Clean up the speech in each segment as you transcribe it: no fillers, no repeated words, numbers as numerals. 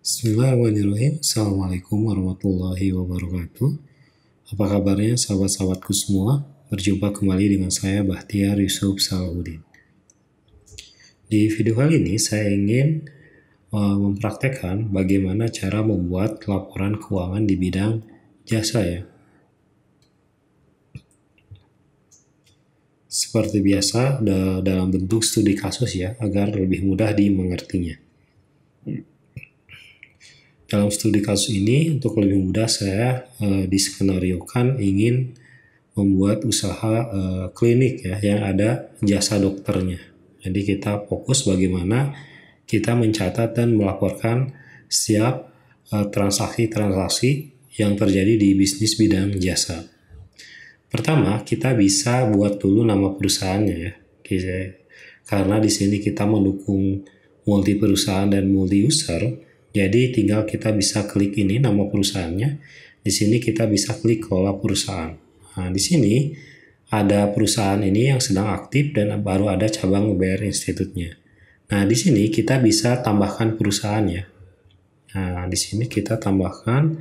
Bismillahirrahmanirrahim. Assalamualaikum warahmatullahi wabarakatuh. Apa kabarnya sahabat-sahabatku semua? Berjumpa kembali dengan saya Bahtiar Yusuf Salahuddin. Di video kali ini saya ingin mempraktekkan bagaimana cara membuat laporan keuangan di bidang jasa ya. Seperti biasa dalam bentuk studi kasus ya, agar lebih mudah dimengertinya. Dalam studi kasus ini, untuk lebih mudah saya diskenariokan ingin membuat usaha klinik ya, yang ada jasa dokternya. Jadi kita fokus bagaimana kita mencatat dan melaporkan setiap transaksi-transaksi yang terjadi di bisnis bidang jasa. Pertama, kita bisa buat dulu nama perusahaannya ya. Karena di sini kita mendukung multi perusahaan dan multi user. Jadi tinggal kita bisa klik ini nama perusahaannya. Di sini kita bisa klik kelola perusahaan. Nah, di sini ada perusahaan ini yang sedang aktif dan baru ada cabang BR Institute-nya. Nah, di sini kita bisa tambahkan perusahaannya. Nah, di sini kita tambahkan,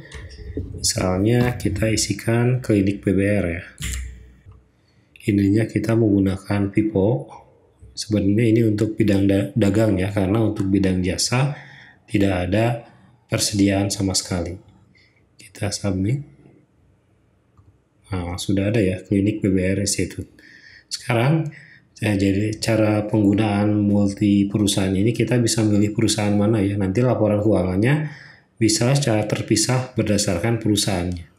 misalnya kita isikan klinik PBR ya. Ininya kita menggunakan Pipo. Sebenarnya ini untuk bidang dagang ya, karena untuk bidang jasa tidak ada persediaan sama sekali. Kita submit. Nah, sudah ada ya, klinik PBR Institute. Sekarang, jadi cara penggunaan multi perusahaan ini kita bisa milih perusahaan mana ya. Nanti laporan keuangannya bisa secara terpisah berdasarkan perusahaannya.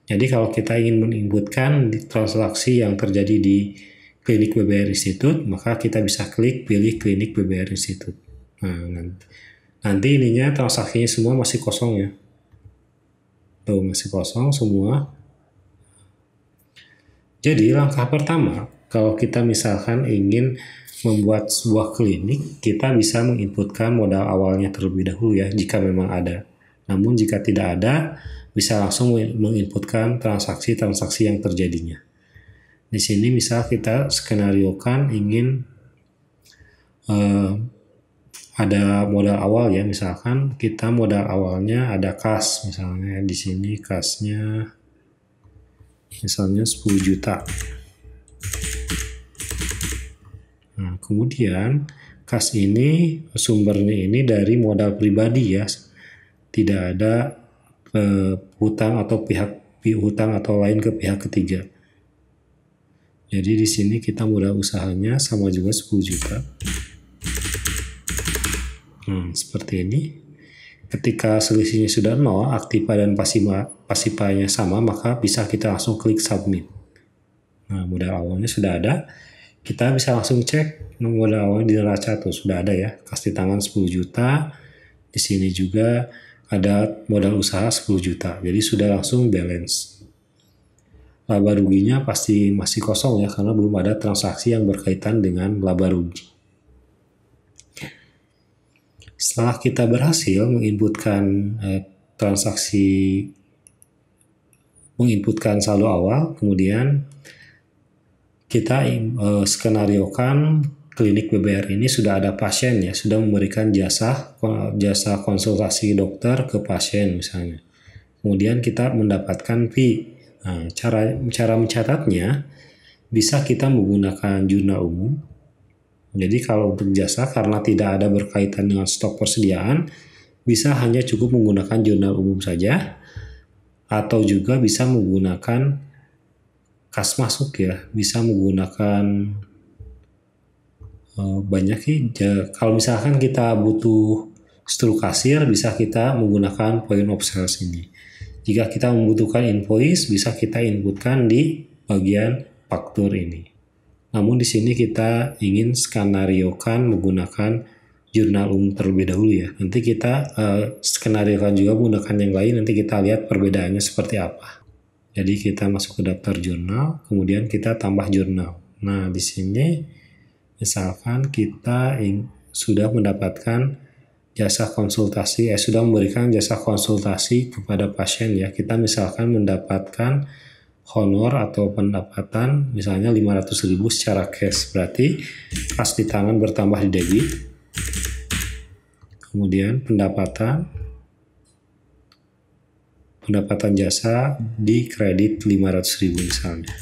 Jadi kalau kita ingin menginputkan transaksi yang terjadi di klinik PBR Institute, maka kita bisa klik pilih klinik PBR Institute. Nah, nanti ininya transaksinya semua masih kosong ya. Tuh masih kosong semua. Jadi langkah pertama, kalau kita misalkan ingin membuat sebuah klinik, kita bisa menginputkan modal awalnya terlebih dahulu ya, jika memang ada. Namun jika tidak ada, bisa langsung menginputkan transaksi-transaksi yang terjadinya. Di sini misal kita skenariokan ingin ada modal awal ya, misalkan kita modal awalnya ada kas, misalnya di sini kasnya misalnya 10 juta. Nah, kemudian kas ini sumbernya ini dari modal pribadi ya, tidak ada hutang atau pihak hutang atau lain ke pihak ketiga. Jadi di sini kita modal usahanya sama juga 10 juta. Seperti ini. Ketika selisihnya sudah 0, aktiva dan pasifanya sama, maka bisa kita langsung klik submit. Nah, modal awalnya sudah ada. Kita bisa langsung cek modal awalnya di neraca tuh sudah ada ya. Kas di tangan 10 juta. Di sini juga ada modal usaha 10 juta. Jadi sudah langsung balance. Laba ruginya pasti masih kosong ya, karena belum ada transaksi yang berkaitan dengan laba rugi. Setelah kita berhasil menginputkan menginputkan saldo awal, kemudian kita skenariokan klinik PBR ini sudah ada pasien ya, sudah memberikan jasa konsultasi dokter ke pasien misalnya. Kemudian kita mendapatkan fee. Nah, cara mencatatnya bisa kita menggunakan jurnal umum. Jadi kalau untuk jasa karena tidak ada berkaitan dengan stok persediaan, bisa hanya cukup menggunakan jurnal umum saja, atau juga bisa menggunakan kas masuk ya, bisa menggunakan banyak ya. Kalau misalkan kita butuh struk kasir, bisa kita menggunakan point of sales ini. Jika kita membutuhkan invoice, bisa kita inputkan di bagian faktur ini. Namun di sini kita ingin skenariokan menggunakan jurnal umum terlebih dahulu ya. Nanti kita skenariokan juga menggunakan yang lain, nanti kita lihat perbedaannya seperti apa. Jadi kita masuk ke daftar jurnal, kemudian kita tambah jurnal. Nah, di sini misalkan kita sudah mendapatkan jasa konsultasi, sudah memberikan jasa konsultasi kepada pasien ya. Kita misalkan mendapatkan honor atau pendapatan misalnya 500.000 secara cash, berarti kas di tangan bertambah di debit. Kemudian pendapatan pendapatan jasa di kredit 500.000 misalnya.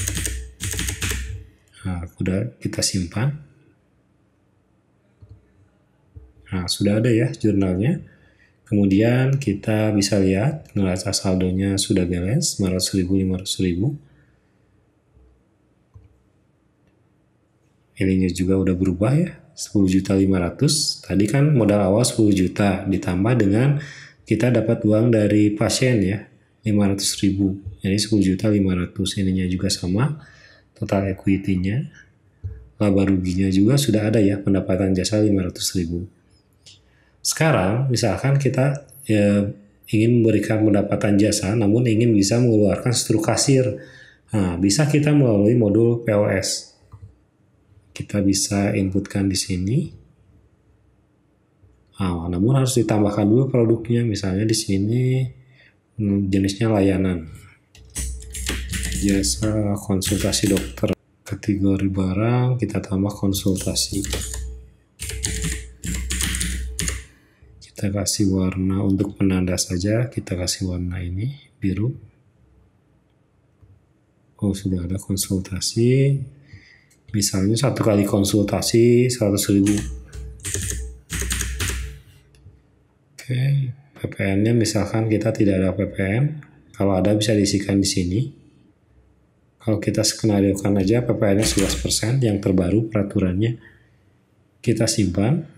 Nah, udah kita simpan. Nah, sudah ada ya jurnalnya. Kemudian kita bisa lihat neraca saldonya sudah balance 500.000. Ininya juga udah berubah ya, 10.500.000. Tadi kan modal awal 10 juta ditambah dengan kita dapat uang dari pasien ya, 500.000. Jadi 10.500.000. Ininya juga sama, total equity-nya. Laba ruginya juga sudah ada ya, pendapatan jasa 500.000. Sekarang misalkan kita ingin memberikan pendapatan jasa namun ingin bisa mengeluarkan struk kasir. Nah, bisa kita melalui modul POS. Kita bisa inputkan di sini. Nah, namun harus ditambahkan dulu produknya. Misalnya di sini jenisnya layanan. Jasa konsultasi dokter. Kategori barang kita tambah konsultasi. Kita kasih warna untuk penanda saja. Kita kasih warna ini biru. Oh, sudah ada konsultasi. Misalnya 1 kali konsultasi 100.000. Oke, PPN-nya misalkan kita tidak ada PPN. Kalau ada bisa diisikan di sini. Kalau kita skenariokan aja PPN-nya 11% yang terbaru peraturannya. Kita simpan.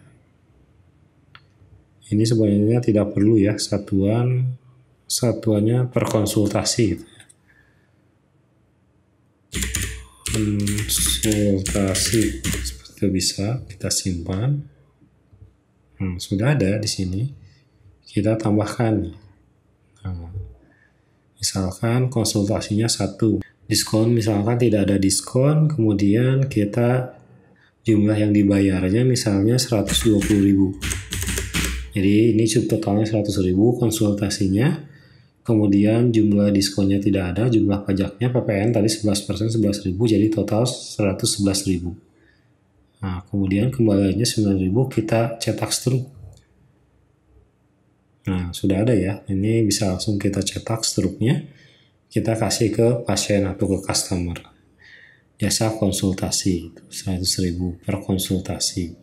Ini sebenarnya tidak perlu ya, satuannya per konsultasi gitu. Konsultasi seperti itu bisa kita simpan. Sudah ada di sini. Kita tambahkan. Nah, misalkan konsultasinya 1. Diskon misalkan tidak ada diskon, kemudian kita jumlah yang dibayarnya misalnya 120.000. Jadi ini totalnya 100.000 konsultasinya. Kemudian jumlah diskonnya tidak ada, jumlah pajaknya PPN tadi 11% 11.000, jadi total 111.000. Nah, kemudian kembaliannya 9.000, kita cetak struk. Nah, sudah ada ya, ini bisa langsung kita cetak struknya, kita kasih ke pasien atau ke customer. Jasa konsultasi, 100.000 per konsultasi.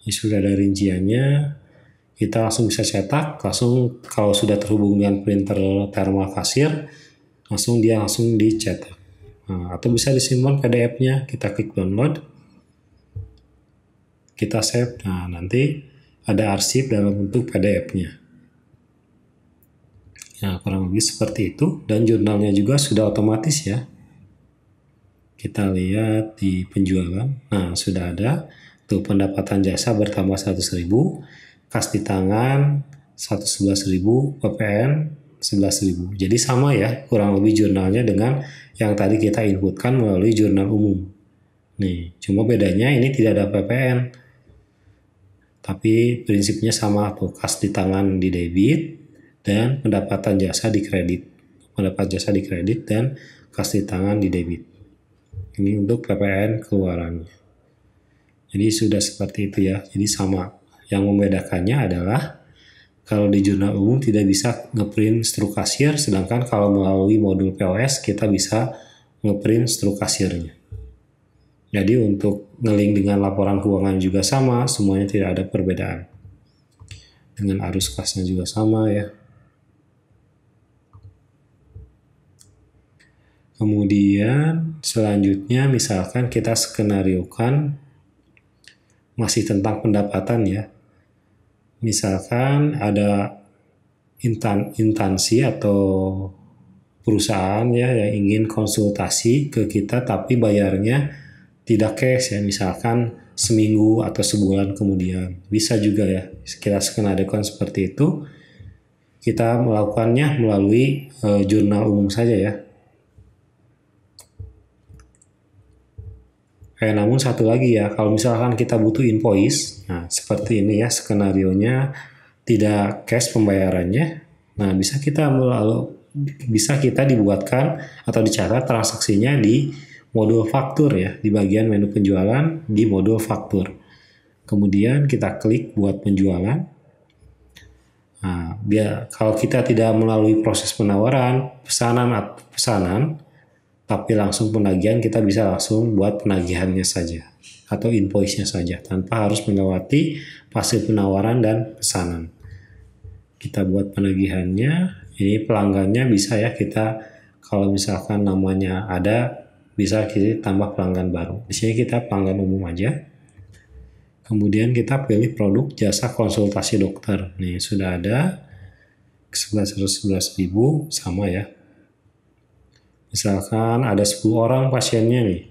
Ini sudah ada rinciannya. Kita langsung bisa cetak, langsung kalau sudah terhubung dengan printer thermal kasir, langsung dicetak. Nah, atau bisa disimpan PDF-nya, kita klik download, kita save. Nah, nanti ada arsip dalam bentuk PDF-nya. Nah, kurang lebih seperti itu, dan jurnalnya juga sudah otomatis ya. Kita lihat di penjualan, nah sudah ada, tuh pendapatan jasa bertambah 100.000, kas di tangan 111.000, PPN 11.000. Jadi sama ya kurang lebih jurnalnya dengan yang tadi kita inputkan melalui jurnal umum. Nih, cuma bedanya ini tidak ada PPN. Tapi prinsipnya sama tuh, kas di tangan di debit dan pendapatan jasa di kredit. Pendapat jasa di kredit dan kas di tangan di debit. Ini untuk PPN keluarannya. Jadi sudah seperti itu ya. Jadi sama. Yang membedakannya adalah kalau di jurnal umum tidak bisa ngeprint struk kasir, sedangkan kalau melalui modul POS kita bisa ngeprint struk kasirnya. Jadi untuk ngelink dengan laporan keuangan juga sama, semuanya tidak ada perbedaan. Dengan arus kasnya juga sama ya. Kemudian selanjutnya misalkan kita skenariokan masih tentang pendapatan ya. Misalkan ada instansi atau perusahaan ya yang ingin konsultasi ke kita tapi bayarnya tidak cash ya, misalkan seminggu atau sebulan kemudian. Bisa juga ya kita skenariokan seperti itu. Kita melakukannya melalui jurnal umum saja ya. Namun satu lagi ya, kalau misalkan kita butuh invoice, nah seperti ini ya skenarionya tidak cash pembayarannya, nah bisa kita dibuatkan atau dicatat transaksinya di modul faktur ya, di bagian menu penjualan di modul faktur. Kemudian kita klik buat penjualan. Nah, kalau kita tidak melalui proses penawaran, pesanan, tapi langsung penagihan, kita bisa langsung buat penagihannya saja atau invoice-nya saja tanpa harus melewati fase penawaran dan pesanan. Kita buat penagihannya, ini pelanggannya bisa ya kita, kalau misalkan namanya ada, bisa kita tambah pelanggan baru. Di sini kita pelanggan umum aja. Kemudian kita pilih produk jasa konsultasi dokter. Nih sudah ada 11.000 sama ya. Misalkan ada 10 orang pasiennya nih.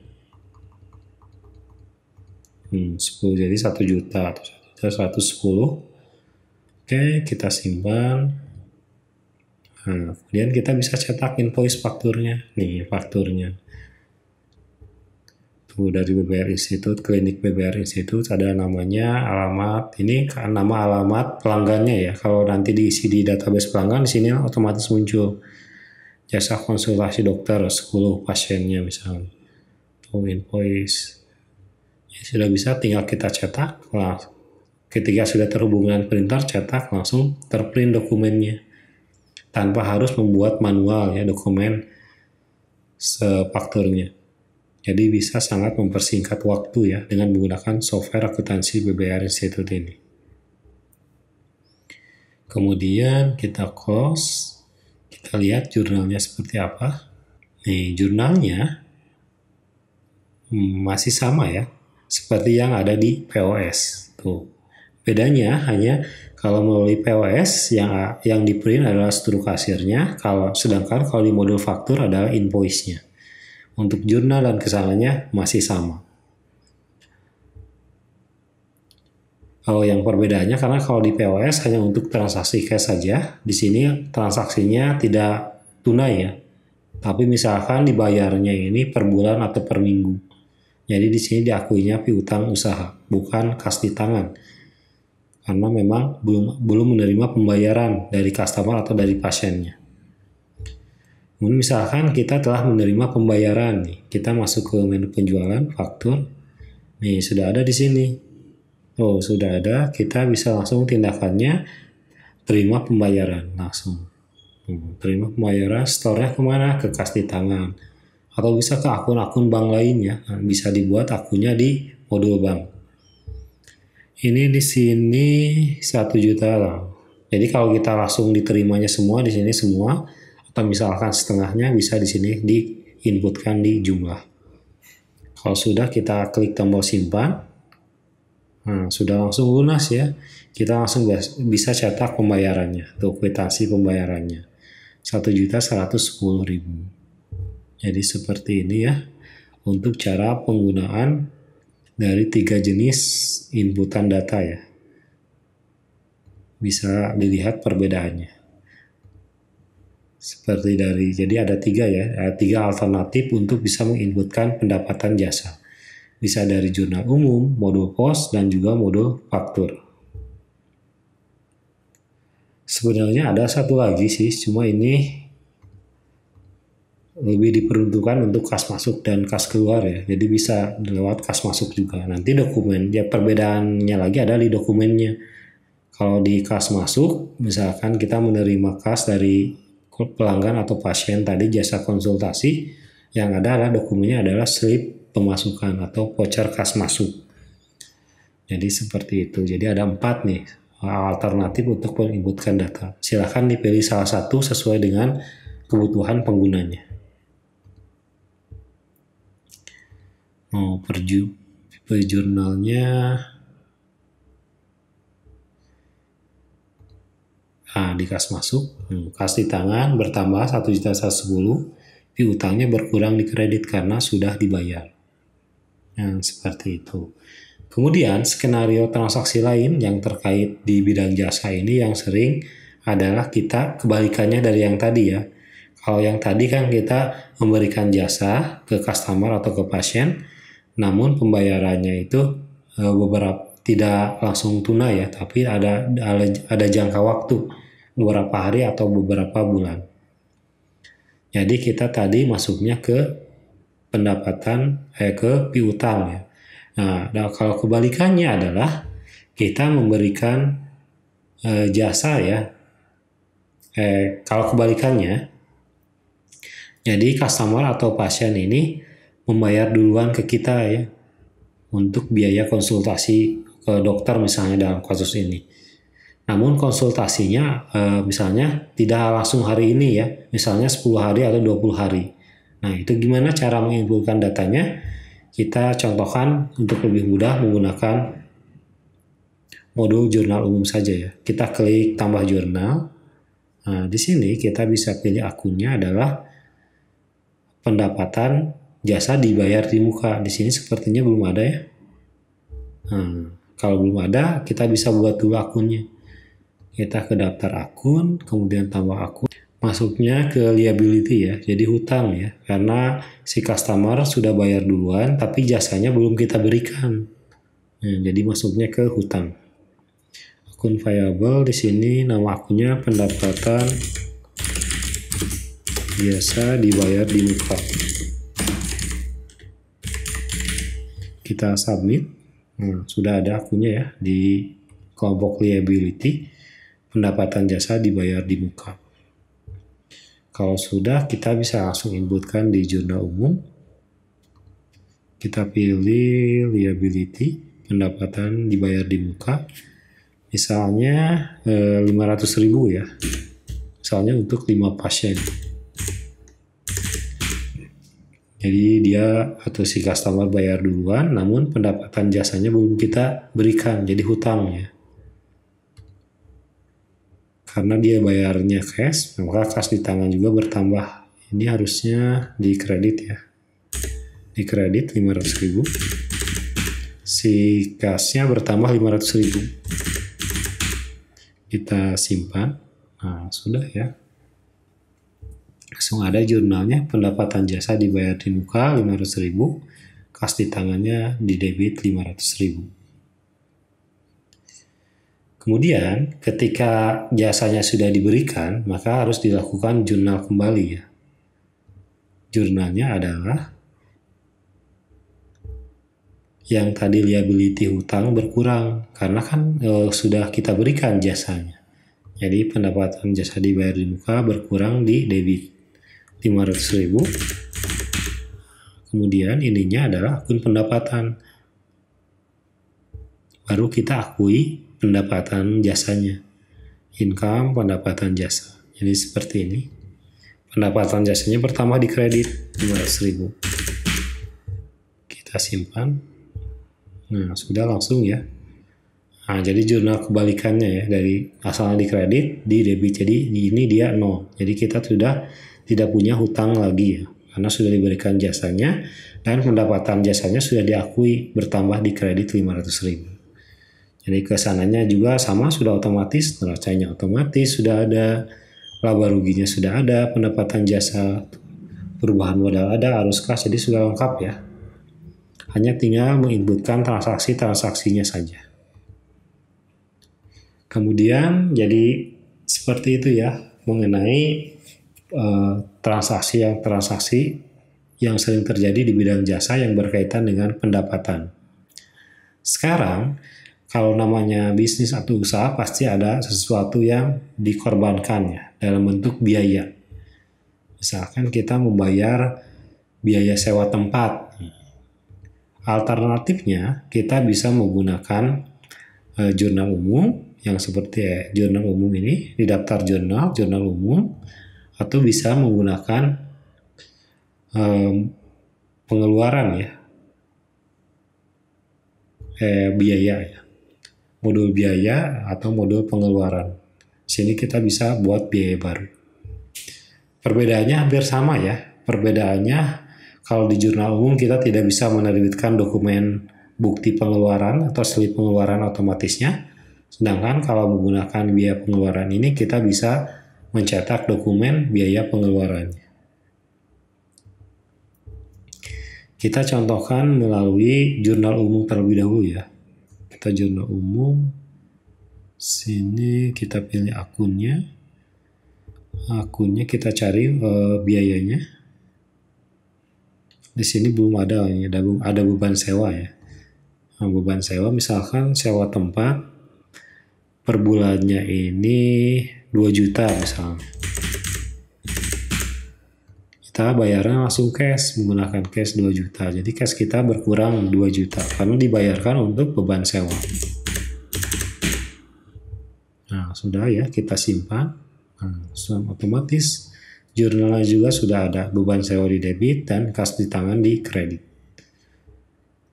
10 jadi 1 juta atau 110. Oke, kita simpan. Nah, kemudian kita bisa cetak invoice fakturnya. Nih fakturnya. Dari BBR Institute, klinik BBR Institute, ada namanya, alamat. Ini nama alamat pelanggannya ya. Kalau nanti diisi di database pelanggan, di sini otomatis muncul jasa konsultasi dokter 10 pasiennya misalnya. Atau invoice. Ya, sudah bisa, tinggal kita cetak. Nah, ketika sudah terhubung dengan printer, cetak, langsung terprint dokumennya. Tanpa harus membuat manual ya dokumen fakturnya. Jadi bisa sangat mempersingkat waktu ya dengan menggunakan software akuntansi BBR Institute ini. Kemudian kita close, kita lihat jurnalnya seperti apa. Nih jurnalnya masih sama ya, seperti yang ada di POS. Tuh. Bedanya hanya kalau melalui POS yang di print adalah struktur kasirnya, sedangkan kalau di modul faktur adalah invoice-nya. Untuk jurnal dan kesalahannya masih sama. Kalau yang perbedaannya, karena kalau di POS hanya untuk transaksi cash saja, di sini transaksinya tidak tunai ya. Tapi misalkan dibayarnya ini per bulan atau per minggu. Jadi di sini diakuinya piutang usaha, bukan kas di tangan. Karena memang belum menerima pembayaran dari customer atau dari pasiennya. Misalkan kita telah menerima pembayaran nih, kita masuk ke menu penjualan, faktur, nih sudah ada di sini. Oh sudah ada, kita bisa langsung tindakannya terima pembayaran langsung. Terima pembayaran, store-nya kemana? Ke kas di tangan, atau bisa ke akun-akun bank lainnya. Nah, bisa dibuat akunnya di modul bank. Ini di sini 1 juta lah. Jadi kalau kita langsung diterimanya semua di sini semua, atau misalkan setengahnya bisa di sini diinputkan di jumlah. Kalau sudah kita klik tombol simpan, nah sudah langsung lunas ya. Kita langsung bisa cetak pembayarannya, atau kwitansi pembayarannya 1.110.000. Jadi seperti ini ya untuk cara penggunaan dari 3 jenis inputan data ya. Bisa dilihat perbedaannya. Jadi ada 3 ya, ada 3 alternatif untuk bisa menginputkan pendapatan jasa. Bisa dari jurnal umum, modul pos, dan juga modul faktur. Sebenarnya ada satu lagi sih, cuma ini lebih diperuntukkan untuk kas masuk dan kas keluar ya. Jadi bisa lewat kas masuk juga. Nanti dokumen, ya perbedaannya lagi ada di dokumennya. Kalau di kas masuk, misalkan kita menerima kas dari pelanggan atau pasien tadi jasa konsultasi, yang ada adalah dokumennya adalah slip pemasukan atau voucher kas masuk. Jadi seperti itu. Jadi ada 4 nih alternatif untuk menginputkan data. Silakan dipilih salah satu sesuai dengan kebutuhan penggunanya. Per jurnalnya. Nah, di kas masuk, kas di tangan bertambah 1.110.000, piutangnya berkurang di kredit karena sudah dibayar. Nah, seperti itu. Kemudian skenario transaksi lain yang terkait di bidang jasa ini yang sering adalah kita kebalikannya dari yang tadi ya. Kalau yang tadi kan kita memberikan jasa ke customer atau ke pasien, namun pembayarannya itu beberapa tidak langsung tunai ya, tapi ada jangka waktu beberapa hari atau beberapa bulan. Jadi kita tadi masuknya ke pendapatan ke piutang ya. Nah, kalau kebalikannya adalah kita memberikan jasa ya, Kalau kebalikannya, jadi customer atau pasien ini membayar duluan ke kita ya untuk biaya konsultasi ke dokter misalnya dalam kasus ini. Namun konsultasinya misalnya tidak langsung hari ini ya, misalnya 10 hari atau 20 hari. Nah itu gimana cara menginputkan datanya? Kita contohkan untuk lebih mudah menggunakan modul jurnal umum saja ya. Kita klik tambah jurnal. Nah, di sini kita bisa pilih akunnya adalah pendapatan jasa dibayar di muka. Di sini sepertinya belum ada ya. Nah, kalau belum ada, kita bisa buat dulu akunnya. Kita ke daftar akun, kemudian tambah akun. Masuknya ke liability ya, jadi hutang ya. Karena si customer sudah bayar duluan, tapi jasanya belum kita berikan. Nah, jadi masuknya ke hutang. Akun variable di sini nama akunnya pendapatan biasa dibayar di muka. Kita submit. Nah, sudah ada akunnya ya di kelompok liability pendapatan jasa dibayar di muka. Kalau sudah, kita bisa langsung inputkan di jurnal umum. Kita pilih liability pendapatan dibayar di muka. Misalnya 500.000 ya. Misalnya untuk 5 pasien. Jadi dia atau si customer bayar duluan, namun pendapatan jasanya belum kita berikan, jadi hutang ya. Karena dia bayarnya cash, maka kas di tangan juga bertambah. Ini harusnya di kredit ya. Di kredit 500.000. Si kasnya bertambah 500.000. Kita simpan. Nah, sudah ya. Langsung ada jurnalnya, pendapatan jasa dibayar di muka 500.000, kas di tangannya di debit 500.000. Kemudian ketika jasanya sudah diberikan, maka harus dilakukan jurnal kembali ya. Jurnalnya adalah yang tadi liability hutang berkurang karena kan sudah kita berikan jasanya. Jadi pendapatan jasa dibayar di muka berkurang di debit 500.000. Kemudian ininya adalah akun pendapatan. Baru kita akui pendapatan jasanya. Income pendapatan jasa. Jadi seperti ini. Pendapatan jasanya pertama di kredit 500.000. Kita simpan. Nah, sudah langsung ya. Nah, jadi jurnal kebalikannya ya, dari asalnya di kredit, di debit. Jadi ini dia 0. Jadi kita sudah tidak punya hutang lagi ya. Karena sudah diberikan jasanya dan pendapatan jasanya sudah diakui bertambah di kredit 500.000. Jadi kesananya juga sama, sudah otomatis, neracanya otomatis, sudah ada, laba ruginya sudah ada, pendapatan jasa, perubahan modal ada, arus kas, jadi sudah lengkap ya. Hanya tinggal menginputkan transaksi-transaksinya saja. Kemudian jadi seperti itu ya mengenai transaksi yang sering terjadi di bidang jasa yang berkaitan dengan pendapatan. Sekarang kalau namanya bisnis atau usaha pasti ada sesuatu yang dikorbankan ya dalam bentuk biaya. Misalkan kita membayar biaya sewa tempat. Alternatifnya kita bisa menggunakan jurnal umum yang seperti jurnal umum ini di daftar jurnal umum, atau bisa menggunakan pengeluaran ya, biaya ya, modul biaya atau modul pengeluaran. Sini kita bisa buat biaya baru. Perbedaannya hampir sama ya. Perbedaannya kalau di jurnal umum kita tidak bisa menerbitkan dokumen bukti pengeluaran atau slip pengeluaran otomatisnya. Sedangkan kalau menggunakan biaya pengeluaran ini kita bisa mencetak dokumen biaya pengeluarannya. Kita contohkan melalui jurnal umum terlebih dahulu ya. Kita jurnal umum. Sini kita pilih akunnya. Akunnya kita cari biayanya. Di sini belum ada beban sewa ya. Nah, beban sewa misalkan sewa tempat per bulannya ini 2 juta misalnya. Kita bayarnya langsung cash, menggunakan cash 2 juta. Jadi cash kita berkurang 2 juta karena dibayarkan untuk beban sewa. Nah, sudah ya, kita simpan. Nah, otomatis jurnalnya juga sudah ada, beban sewa di debit dan kas di tangan di kredit.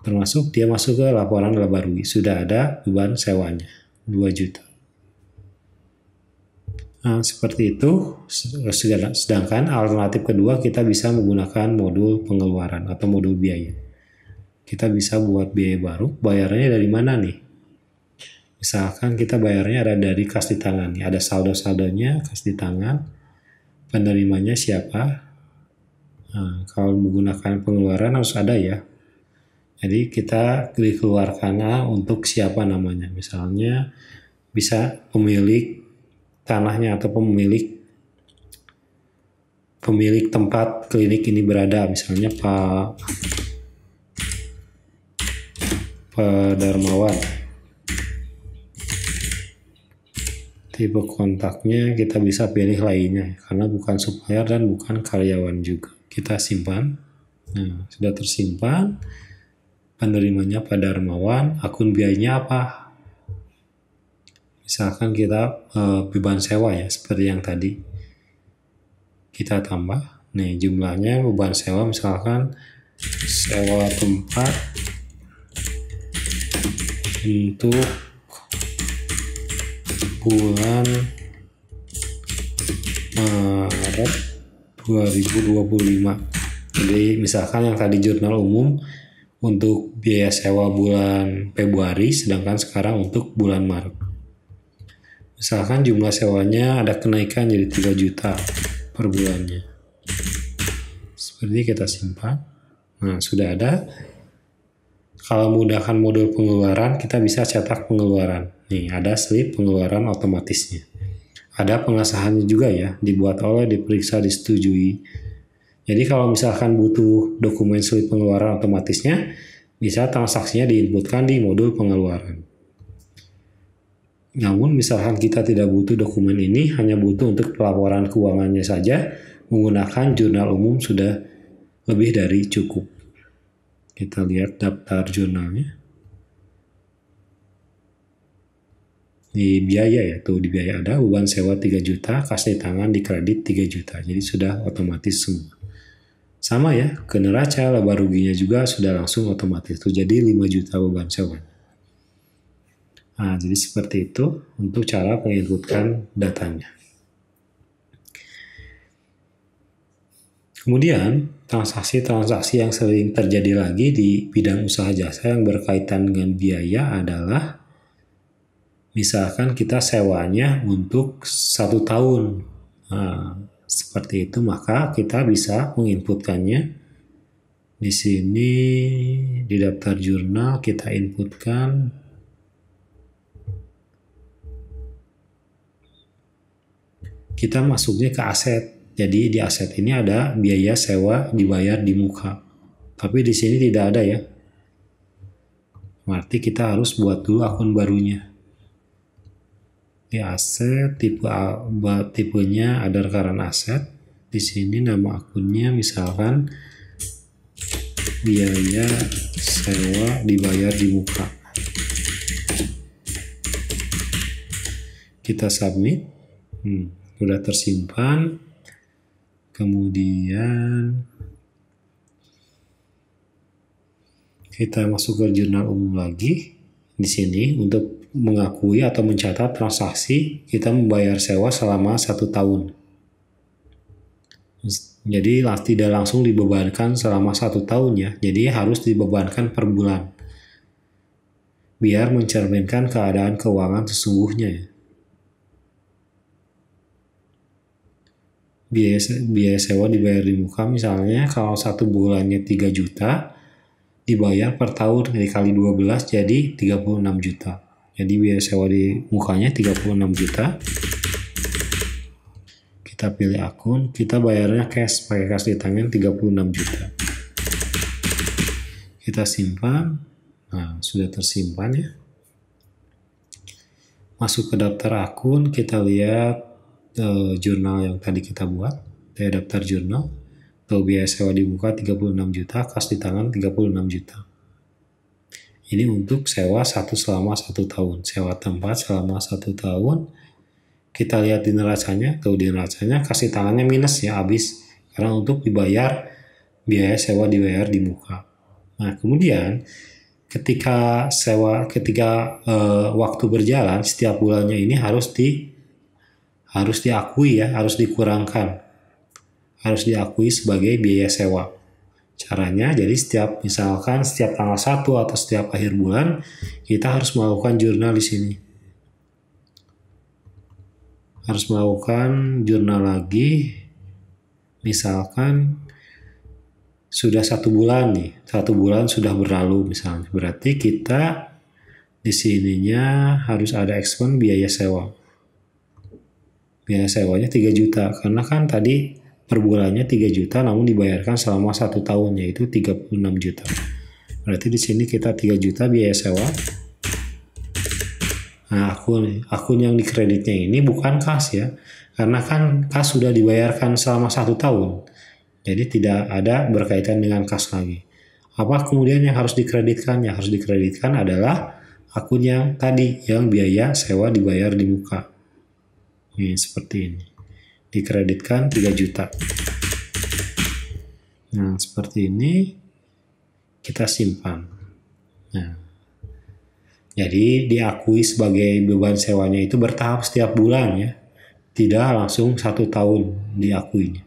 Termasuk dia masuk ke laporan laba rugi, sudah ada beban sewanya 2 juta. Nah, seperti itu. Sedangkan alternatif kedua kita bisa menggunakan modul pengeluaran atau modul biaya. Kita bisa buat biaya baru, bayarnya dari mana nih? Misalkan kita bayarnya ada dari kas di tangan, ada saldo-saldonya, kas di tangan, penerimanya siapa. Nah, kalau menggunakan pengeluaran harus ada ya. Jadi kita dikeluarkan untuk siapa namanya. Misalnya bisa pemilik tanahnya atau pemilik tempat klinik ini berada, misalnya Pak Darmawan. Tipe kontaknya kita bisa pilih lainnya karena bukan supplier dan bukan karyawan juga. Kita simpan. Nah, sudah tersimpan. Penerimanya Pak Darmawan, akun biayanya apa? Misalkan kita beban sewa ya, seperti yang tadi. Kita tambah. Nih, jumlahnya beban sewa misalkan sewa tempat untuk bulan Maret 2025. Jadi misalkan yang tadi jurnal umum untuk biaya sewa bulan Februari, sedangkan sekarang untuk bulan Maret. Misalkan jumlah sewanya ada kenaikan jadi 3 juta per bulannya. Seperti kita simpan. Nah, sudah ada. Kalau menggunakan modul pengeluaran, kita bisa cetak pengeluaran. Nih, ada slip pengeluaran otomatisnya. Ada pengesahannya juga ya, dibuat oleh, diperiksa, disetujui. Jadi kalau misalkan butuh dokumen slip pengeluaran otomatisnya, bisa transaksinya diinputkan di modul pengeluaran. Namun misalkan kita tidak butuh dokumen ini, hanya butuh untuk pelaporan keuangannya saja, menggunakan jurnal umum sudah lebih dari cukup. Kita lihat daftar jurnalnya. Di biaya ya, tuh di biaya ada beban sewa 3 juta, kas di tangan di kredit 3 juta. Jadi sudah otomatis semua. Sama ya, ke neraca laba ruginya juga sudah langsung otomatis. Tuh jadi 5 juta beban sewa. Nah, jadi seperti itu untuk cara menginputkan datanya. Kemudian, transaksi-transaksi yang sering terjadi lagi di bidang usaha jasa yang berkaitan dengan biaya adalah misalkan kita sewanya untuk 1 tahun. Nah, seperti itu, maka kita bisa menginputkannya. Di sini di daftar jurnal kita inputkan kita masuknya ke aset. Jadi di aset ini ada biaya sewa dibayar di muka. Tapi di sini tidak ada ya. Berarti kita harus buat dulu akun barunya. Di aset tipenya ada current aset. Di sini nama akunnya misalkan biaya sewa dibayar di muka. Kita submit. Sudah tersimpan. Kemudian kita masuk ke jurnal umum lagi. Di sini untuk mengakui atau mencatat transaksi kita membayar sewa selama 1 tahun. Jadi tidak langsung dibebankan selama 1 tahun ya. Jadi harus dibebankan per bulan. Biar mencerminkan keadaan keuangan sesungguhnya ya. Biaya sewa dibayar di muka misalnya kalau 1 bulannya 3 juta dibayar per tahun dikali 12 jadi 36 juta. Jadi biaya sewa di mukanya 36 juta. Kita pilih akun, kita bayarnya cash, pakai kas di tangan 36 juta. Kita simpan. Nah, sudah tersimpan ya. Masuk ke daftar akun, kita lihat jurnal yang tadi kita buat, daftar jurnal. Tuh biaya sewa di muka 36 juta, kas di tangan 36 juta. Ini untuk sewa selama 1 tahun, sewa tempat selama 1 tahun. Kita lihat di neracanya, tuh di neracanya kasih tangannya minus ya, habis. Karena untuk dibayar, biaya sewa dibayar di muka. Nah kemudian ketika waktu berjalan, setiap bulannya ini harus diakui ya, harus dikurangkan, harus diakui sebagai biaya sewa. Caranya jadi misalkan setiap tanggal 1 atau setiap akhir bulan kita harus melakukan jurnal di sini. Harus melakukan jurnal lagi. Misalkan sudah 1 bulan nih, 1 bulan sudah berlalu misalnya. Berarti kita di sininya harus ada expense biaya sewa. Biaya sewanya 3 juta karena kan tadi per bulannya 3 juta namun dibayarkan selama 1 tahun yaitu 36 juta. Berarti di sini kita 3 juta biaya sewa. Nah, akun yang dikreditnya ini bukan kas ya. Karena kan kas sudah dibayarkan selama 1 tahun. Jadi tidak ada berkaitan dengan kas lagi. Apa kemudian yang harus dikreditkan? Yang harus dikreditkan adalah akun yang tadi, yang biaya sewa dibayar di muka. Ini seperti ini. Dikreditkan 3 juta. Nah, seperti ini kita simpan. Nah, jadi diakui sebagai beban sewanya itu bertahap setiap bulan ya. Tidak langsung 1 tahun diakuinya.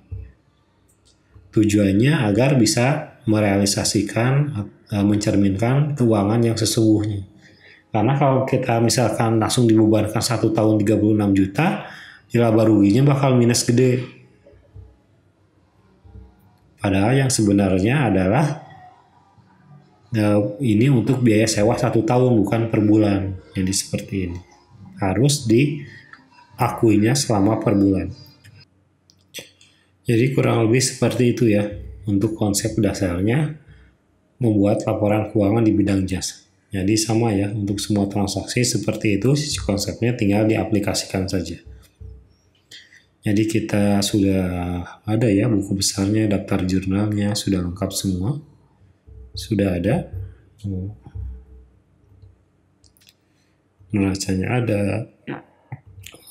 Tujuannya agar bisa merealisasikan, mencerminkan keuangan yang sesungguhnya. Karena kalau kita misalkan langsung dibebankan 1 tahun 36 juta, laba ruginya bakal minus gede. Padahal yang sebenarnya adalah ini untuk biaya sewa 1 tahun bukan per bulan. Jadi seperti ini. Harus diakuinya selama per bulan. Jadi kurang lebih seperti itu ya untuk konsep dasarnya membuat laporan keuangan di bidang jasa. Jadi sama ya untuk semua transaksi seperti itu, sisi konsepnya tinggal diaplikasikan saja. Jadi kita sudah ada ya buku besarnya, daftar jurnalnya sudah lengkap semua. Sudah ada. Neracanya ada.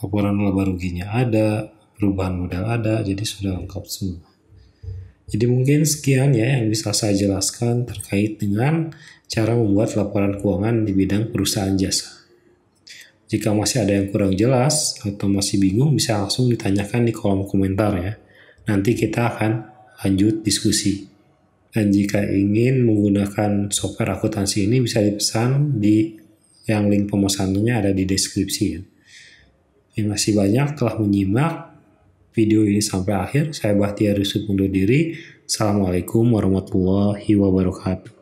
Laporan laba ruginya ada. Perubahan modal ada. Jadi sudah lengkap semua. Jadi mungkin sekian ya yang bisa saya jelaskan terkait dengan cara membuat laporan keuangan di bidang perusahaan jasa. Jika masih ada yang kurang jelas atau masih bingung bisa langsung ditanyakan di kolom komentar ya. Nanti kita akan lanjut diskusi. Dan jika ingin menggunakan software akuntansi ini bisa dipesan di yang link pemesanannya ada di deskripsi ya. Terima kasih banyak telah menyimak video ini sampai akhir. Saya Bahtiar Yusuf undur diri. Assalamualaikum warahmatullahi wabarakatuh.